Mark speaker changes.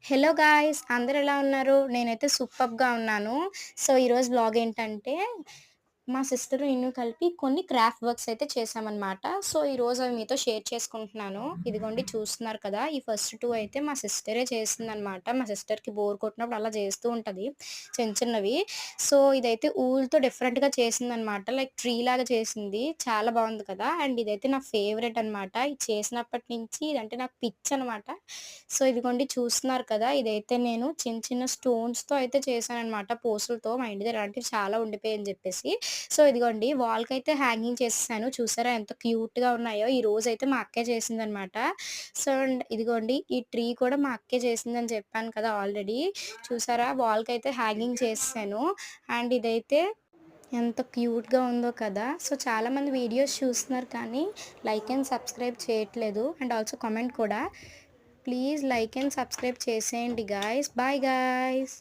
Speaker 1: Hello guys! అందరూ ఎలా ఉన్నారు? నేనైతే సూపర్బ్‌గా ఉన్నాను. సో, ఈరోజు వ్లాగ్ ఏంటంటే, మా సిస్టర్ నేను కలిపి కొన్ని క్రాఫ్ట్ వర్క్స్ అయితే చేశామనమాట. సో, ఈరోజు అవి మీతో షేర్ చేసుకుంటున్నాను. ఇదిగోండి చూస్తున్నారు కదా! ఈ ఫస్ట్ 2 అయితే మా సిస్టరే చేసిందనమాట. మా సిస్టర్‌కి బోర్ కొట్టినప్పుడు అలా చేస్తూ ఉంటది చిన్నవి. సో, ఇదైతే ఊలుతో డిఫరెంట్‌గా చేసిందనమాట. లైక్ ట్రీ లాగా చేసింది. చాలా బావుంది కదా! అండ్ ఇదైతే నా ఫేవరెట్ అనమాట. ఇది చేసినప్పటి నుంచి ఇదంటే నాకు పిచ్చనమాట. సో, ఇదిగోండి చూస్తున్నారు కదా! ఇదైతే నేను చిన్న చిన్న స్టోన్స్‌తో అయితే చేశాననమాట పూసలతో. మా ఇంటి దగ్గర అలాంటివి చాలా ఉండిపోయాయని జెప్పేసి. సో, ఇదిగోండి వాల్‌కైతే హ్యాంగింగ్ చేసేసాను. చూసారా ఎంత క్యూట్‌గా ఉన్నాయో! ఈరోజైతే మా అక్కే చేసిందనమాట. సో, అండ్ ఇదిగోండి ఈ ట్రీ కూడా మా అక్కే చేసిందని చెప్పాను కదా ఆల్రెడీ. చూసారా వాల్‌కైతే హ్యాంగింగ్ చేసేసాను. అండ్ ఇదైతే ఎంత క్యూట్‌గా ఉందో కదా! సో, చాలామంది వీడియోస్ చూస్తున్నారు కానీ లైక్ అండ్ సబ్స్క్రైబ్ చేయట్లేదు. అండ్ ఆల్సో కామెంట్ కూడా. ప్లీజ్ లైక్ అండ్ సబ్స్క్రైబ్ చేసేయండి గాయ్స్. Bye guys.